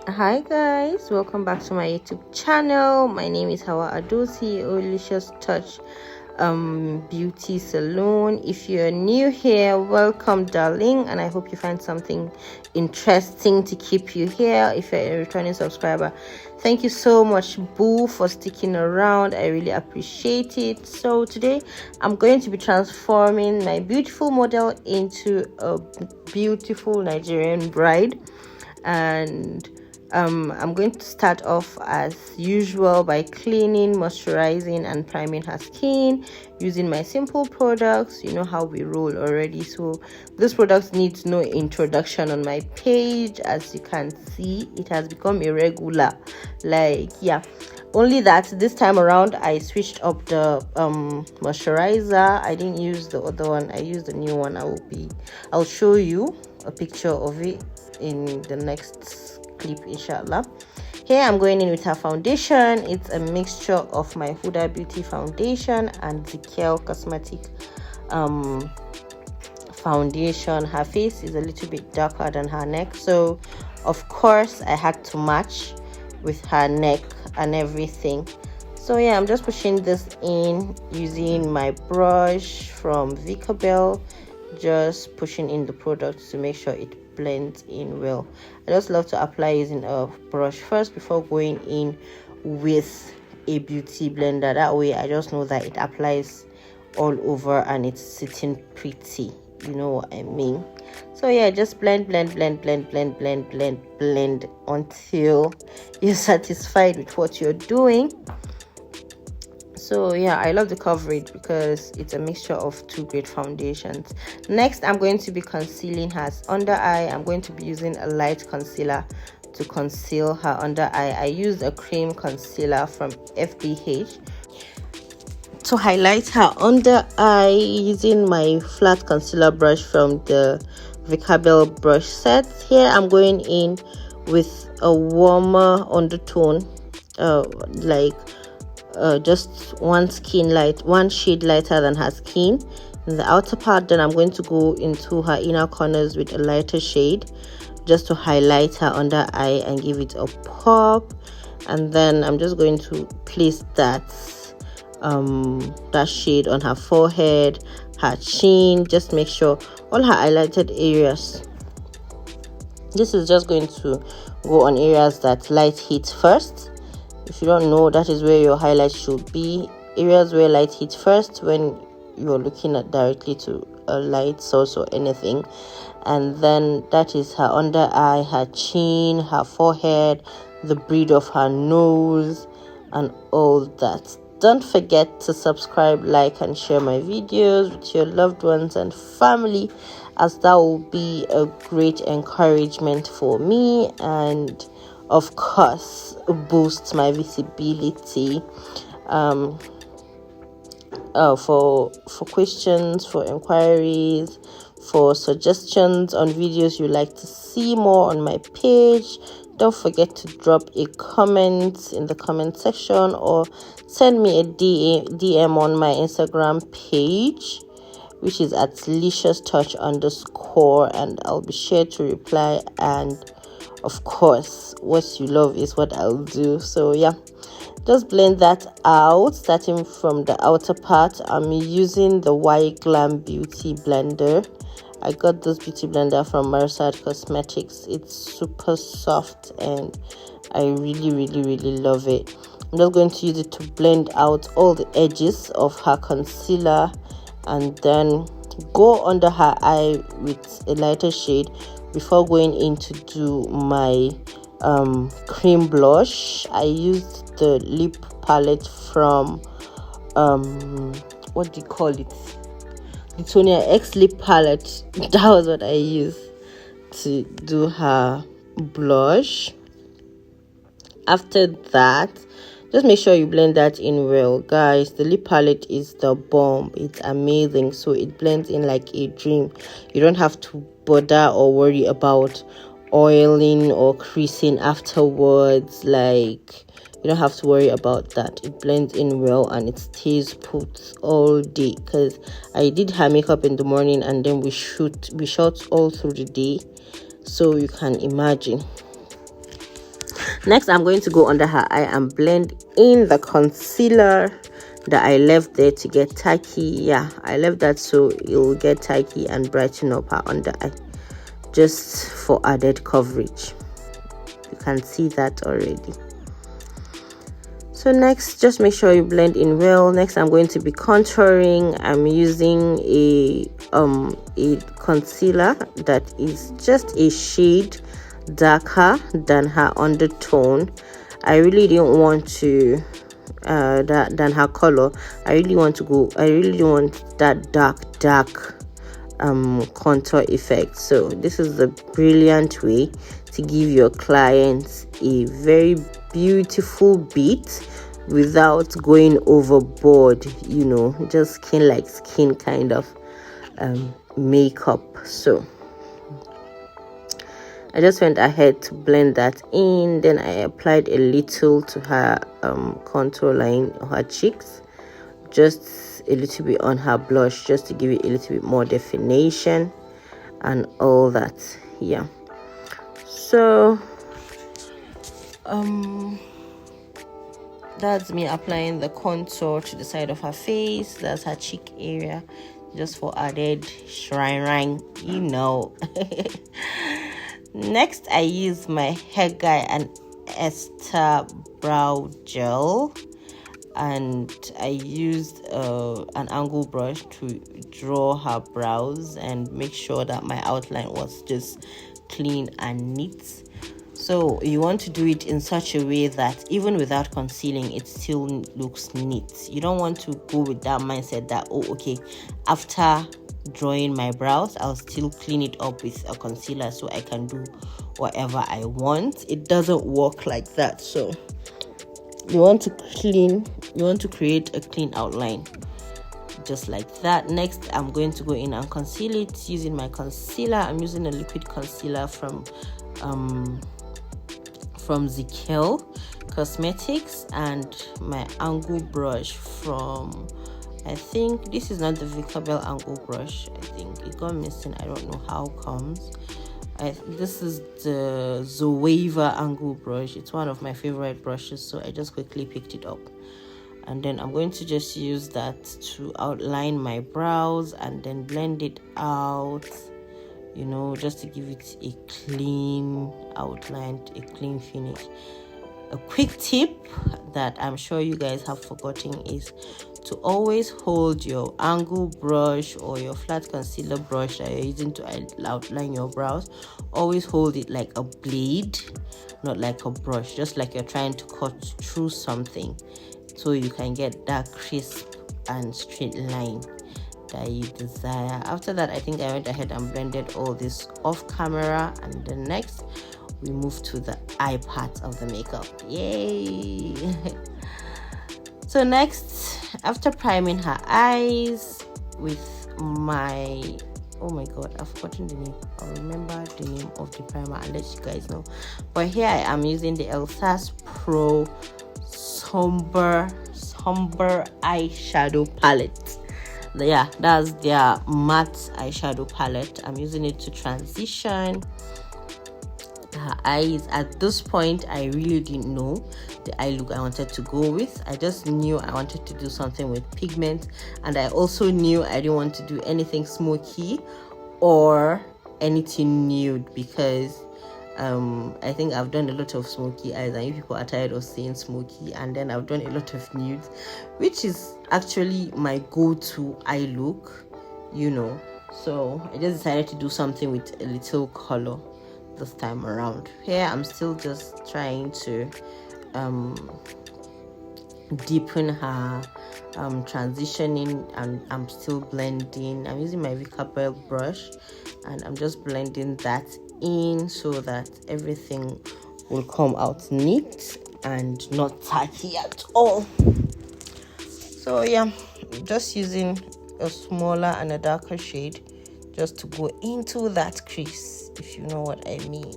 Hi guys, welcome back to my YouTube channel. My name is Hawa Adosi, Delicious Touch Beauty Salon. If you're new here, welcome darling, and I hope you find something interesting to keep you here. If you're a returning subscriber, thank you so much boo for sticking around. I really appreciate it. So today I'm going to be transforming my beautiful model into a beautiful Nigerian bride, and I'm going to start off as usual by cleaning, moisturizing and priming her skin using my simple products. You know how we roll already, so this product needs no introduction on my page. As you can see, it has become a regular, like, yeah. Only that this time around I switched up the moisturizer. I didn't use the other one, I used the new one. I'll show you a picture of it in the next clip, inshallah. Here I'm going in with her foundation. It's a mixture of my Huda Beauty foundation and Zikel cosmetic foundation. Her face is a little bit darker than her neck, so of course I had to match with her neck and everything. So yeah, I'm just pushing this in using my brush from Vicabel, just pushing in the product to make sure it blends in well. I just love to apply using a brush first before going in with a beauty blender. That way I just know that it applies all over and it's sitting pretty, you know what I mean. So yeah, just blend until you're satisfied with what you're doing. So yeah, I love the coverage because it's a mixture of two great foundations. Next, I'm going to be concealing her under eye. I'm going to be using a light concealer to conceal her under eye. I used a cream concealer from FBH to highlight her under eye using my flat concealer brush from the Vicabel brush set. Here I'm going in with a warmer undertone, just one shade lighter than her skin in the outer part. Then I'm going to go into her inner corners with a lighter shade just to highlight her under eye and give it a pop. And then I'm just going to place that shade on her forehead, her chin. Just make sure all her highlighted areas, this is just going to go on areas that light hits first. If you don't know, that is where your highlight should be. Areas where light hits first when you're looking at directly to a light source or anything. And then that is her under eye, her chin, her forehead, the bridge of her nose, and all that. Don't forget to subscribe, like, and share my videos with your loved ones and family, as that will be a great encouragement for me, and of course boost my visibility. For questions, for inquiries, for suggestions on videos you like to see more on my page, don't forget to drop a comment in the comment section or send me a DM on my Instagram page, which is at delicious_touch_, and I'll be sure to reply. And of course, what you love is what I'll do. So yeah, just blend that out. Starting from the outer part, I'm using the White Glam Beauty Blender. I got this beauty blender from Marsad Cosmetics. It's super soft and I really love it. I'm just going to use it to blend out all the edges of her concealer and then go under her eye with a lighter shade before going in to do my cream blush. I used the lip palette from what do you call it, the Tonia X lip palette. That was what I used to do her blush. After that, just make sure you blend that in well, guys. The lip palette is the bomb. It's amazing, so it blends in like a dream. You don't have to bother or worry about oiling or creasing afterwards. Like, you don't have to worry about that. It blends in well and it stays put all day, because I did her makeup in the morning and then we shot all through the day, so you can imagine. Next, I'm going to go under her eye and blend in the concealer that I left there to get tacky. Yeah, I left that so it will get tacky and brighten up her under eye, just for added coverage. You can see that already. So next, just make sure you blend in well. Next, I'm going to be contouring. I'm using a concealer that is just a shade darker than her undertone. I really didn't want to than her color. I really want that dark contour effect. So this is a brilliant way to give your clients a very beautiful beat without going overboard, you know, just skin like skin kind of makeup. So I just went ahead to blend that in. Then I applied a little to her contour line, her cheeks, just a little bit on her blush, just to give it a little bit more definition and all that. Yeah, so that's me applying the contour to the side of her face. That's her cheek area, just for added shine, you know. Next, I use my Hair Guy and Esther brow gel, and I used an angle brush to draw her brows and make sure that my outline was just clean and neat. So you want to do it in such a way that even without concealing, it still looks neat. You don't want to go with that mindset that, oh, okay, after drawing my brows, I'll still clean it up with a concealer so I can do whatever I want. It doesn't work like that. So you want to create a clean outline just like that. Next, I'm going to go in and conceal it using my concealer. I'm using a liquid concealer from Zikel Cosmetics, and my angle brush from, I think this is not the Vicabel angle brush. I think it got missing. I don't know how comes. This is the Zoeva angle brush. It's one of my favorite brushes, so I just quickly picked it up. And then I'm going to just use that to outline my brows and then blend it out, you know, just to give it a clean outline, a clean finish. A quick tip that I'm sure you guys have forgotten is to always hold your angle brush or your flat concealer brush that you're using to outline your brows. Always hold it like a blade, not like a brush, just like you're trying to cut through something, so you can get that crisp and straight line that you desire. After that, I think I went ahead and blended all this off camera, and then next we move to the eye part of the makeup. Yay! So next, after priming her eyes with my, oh my god, I've forgotten the name. I'll remember the name of the primer and let you guys know. But here I am using the Elsas Pro Somber eyeshadow palette. Yeah, that's their matte eyeshadow palette. I'm using it to transition her eyes. At this point, I really didn't know the eye look I wanted to go with. I just knew I wanted to do something with pigment, and I also knew I didn't want to do anything smoky or anything nude, because I think I've done a lot of smoky eyes and you people are tired of seeing smoky, and then I've done a lot of nudes, which is actually my go-to eye look, you know. So I just decided to do something with a little color this time around. Here I'm still just trying to deepen her transitioning, and I'm still blending. I'm using my Vicabel brush and I'm just blending that in so that everything will come out neat and not tacky at all. So yeah, just using a smaller and a darker shade just to go into that crease, if you know what I mean.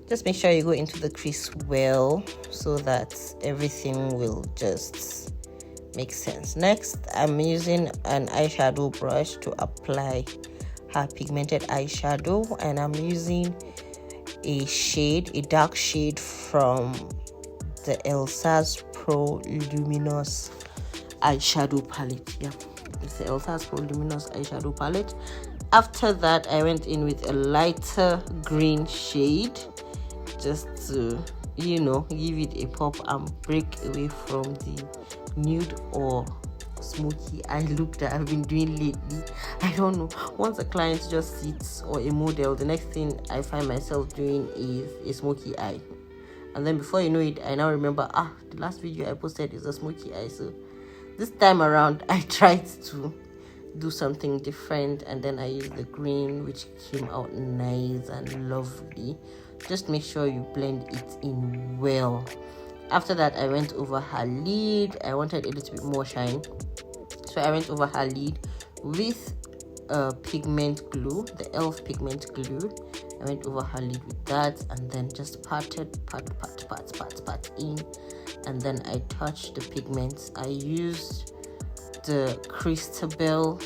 Just make sure you go into the crease well so that everything will just make sense. Next, I'm using an eyeshadow brush to apply her pigmented eyeshadow, and I'm using a dark shade from the Elsa's Pro Luminous eyeshadow palette. Yeah, it's the Elsa's Pro Luminous eyeshadow palette. After that, I went in with a lighter green shade just to, you know, give it a pop and break away from the nude or smoky eye look that I've been doing lately. I don't know, once a client just sits or a model, the next thing I find myself doing is a smoky eye, and then before you know it, I now remember, the last video I posted is a smoky eye. So this time around I tried to do something different, and then I used the green, which came out nice and lovely. Just make sure you blend it in well. After that, I went over her lid. I wanted a little bit more shine, so I went over her lid with pigment glue, the elf pigment glue. I went over her lid with that, and then just pat in, and then I touched the pigments. I used the Christabel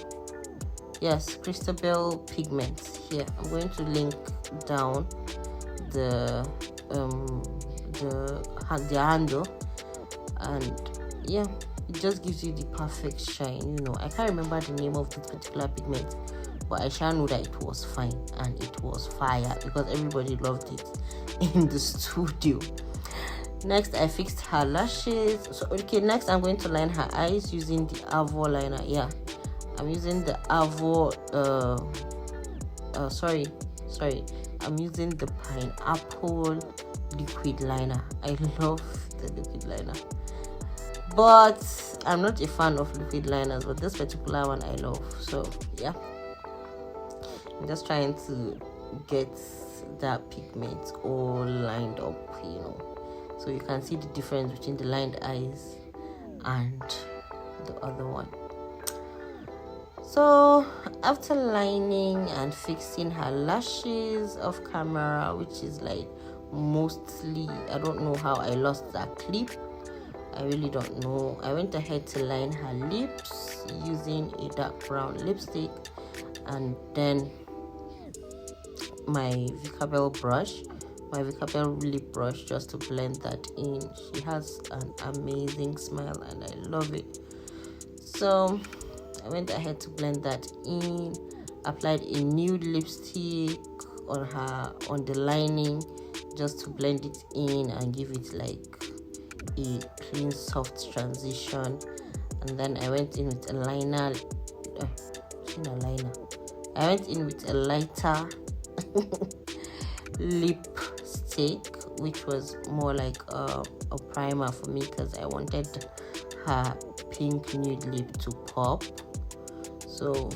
pigments here. I'm going to link down the handle, and yeah, it just gives you the perfect shine. You know, I can't remember the name of this particular pigment, but I shall know that it was fine and it was fire because everybody loved it in the studio. Next, I fixed her lashes. So okay, next I'm going to line her eyes using the Avo liner. Yeah, I'm using the Avo I'm using the pineapple liquid liner. I love the liquid liner, but I'm not a fan of liquid liners, but this particular one I love. So yeah, I'm just trying to get that pigment all lined up, you know, so you can see the difference between the lined eyes and the other one. So after lining and fixing her lashes off camera, which is like mostly, I don't know how I lost that clip, I really don't know. I went ahead to line her lips using a dark brown lipstick, and then my Vicabel lip brush, just to blend that in. She has an amazing smile and I love it. So I went ahead to blend that in, applied a nude lipstick on the lining just to blend it in and give it like a clean soft transition. And then I went in with a liner. I went in with a lighter lipstick, which was more like a primer for me because I wanted her pink nude lip to pop. So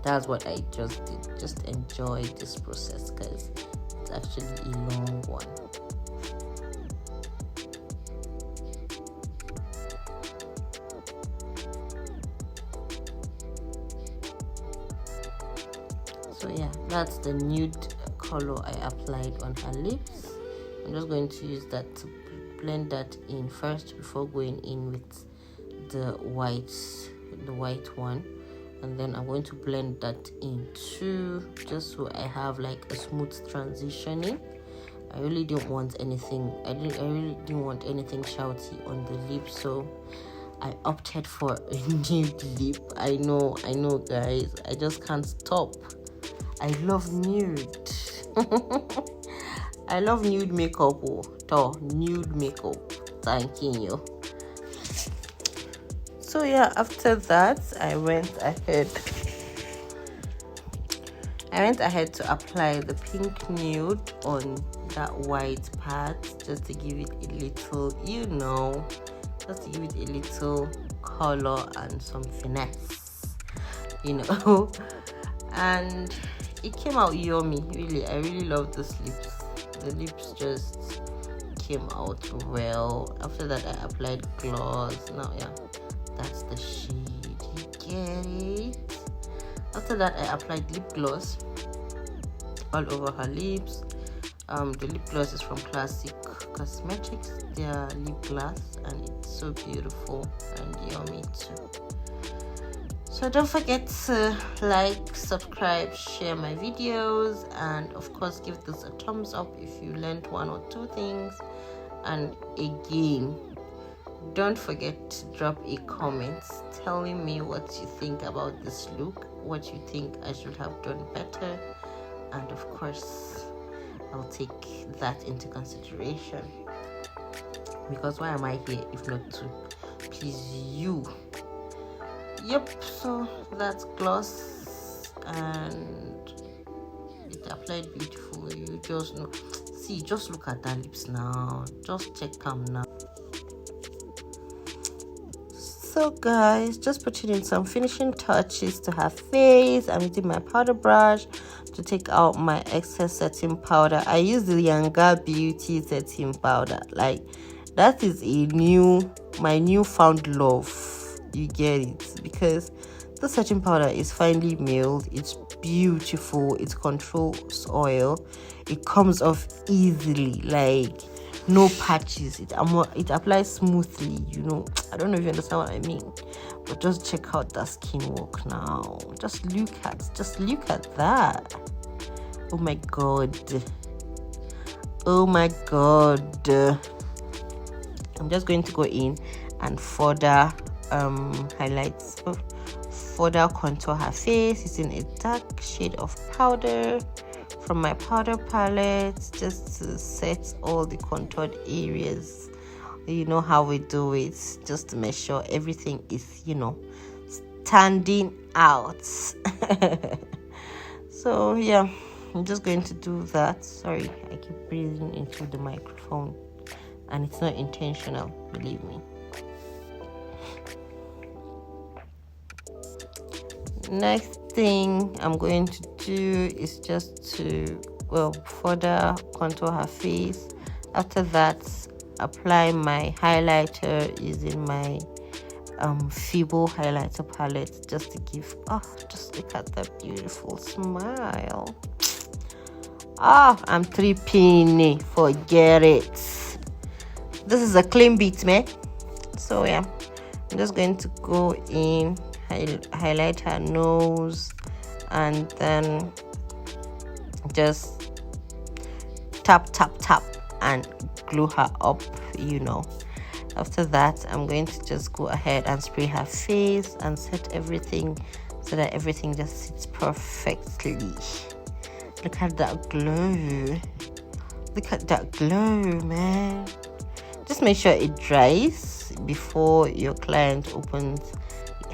that's what I just did. Just enjoy this process because it's actually a long one. So yeah, that's the nude color I applied on her lips. I'm just going to use that to blend that in first before going in with the white one, and then I'm going to blend that in too, just so I have like a smooth transitioning. I really didn't want anything shouty on the lip, so I opted for a nude lip. I know guys, I just can't stop. I love nude. I love nude makeup. Nude makeup. Thank you. So yeah, after that, I went ahead to apply the pink nude on that white part, just to give it a little, just to give it a little color and some finesse, and it came out yummy. Really, I really love this lips. The lips just came out well. After that, I applied gloss. Now yeah, that's the shade, you get it. After that, I applied lip gloss all over her lips. The lip gloss is from Classic Cosmetics, their lip gloss, and it's so beautiful and yummy too. So don't forget to like, subscribe, share my videos, and of course give this a thumbs up if you learned 1 or 2 things. And again, don't forget to drop a comment telling me what you think about this look, what you think I should have done better, and of course I'll take that into consideration, because why am I here if not to please you? Yep, so that's gloss and it applied beautifully. You just know. See, just look at that lips now. Just check them now. So guys, just putting in some finishing touches to her face. I'm using my powder brush to take out my excess setting powder. I use the Younger Beauty setting powder. Like, that is my newfound love. You get it, because the setting powder is finely milled, it's beautiful, it controls oil, it comes off easily, like no patches, it applies smoothly, you know. I don't know if you understand what I mean, but just check out that skin work now. Just look at that. Oh my god, oh my god. I'm just going to go in and further further contour her face using a dark shade of powder from my powder palette, just to set all the contoured areas. You know how we do it, just to make sure everything is, you know, standing out. So yeah, I'm just going to do that. Sorry, I keep breathing into the microphone and it's not intentional, believe me. Next thing I'm going to do is just to further contour her face. After that, apply my highlighter using my Feeble highlighter palette, just to give just look at that beautiful smile. I'm tripping, forget it. This is a clean beat, man. So yeah, I'm just going to go in, highlight her nose, and then just tap and glue her up, you know. After that, I'm going to just go ahead and spray her face and set everything so that everything just sits perfectly. Look at that glow. Look at that glow, man. Just make sure it dries before your client opens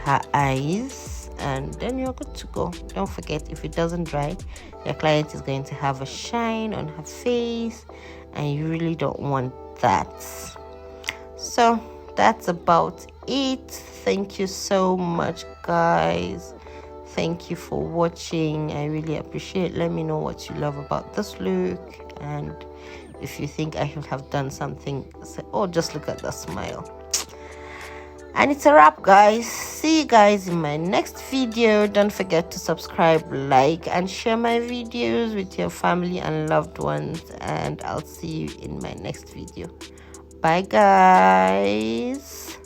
her eyes, and then you're good to go. Don't forget, if it doesn't dry, your client is going to have a shine on her face, and you really don't want that. So that's about it. Thank you so much, guys. Thank you for watching. I really appreciate it. Let me know what you love about this look, and if you think I should have done something, say, oh, just look at that smile. And it's a wrap, guys. See you guys in my next video. Don't forget to subscribe, like, and share my videos with your family and loved ones, and I'll see you in my next video. Bye, guys.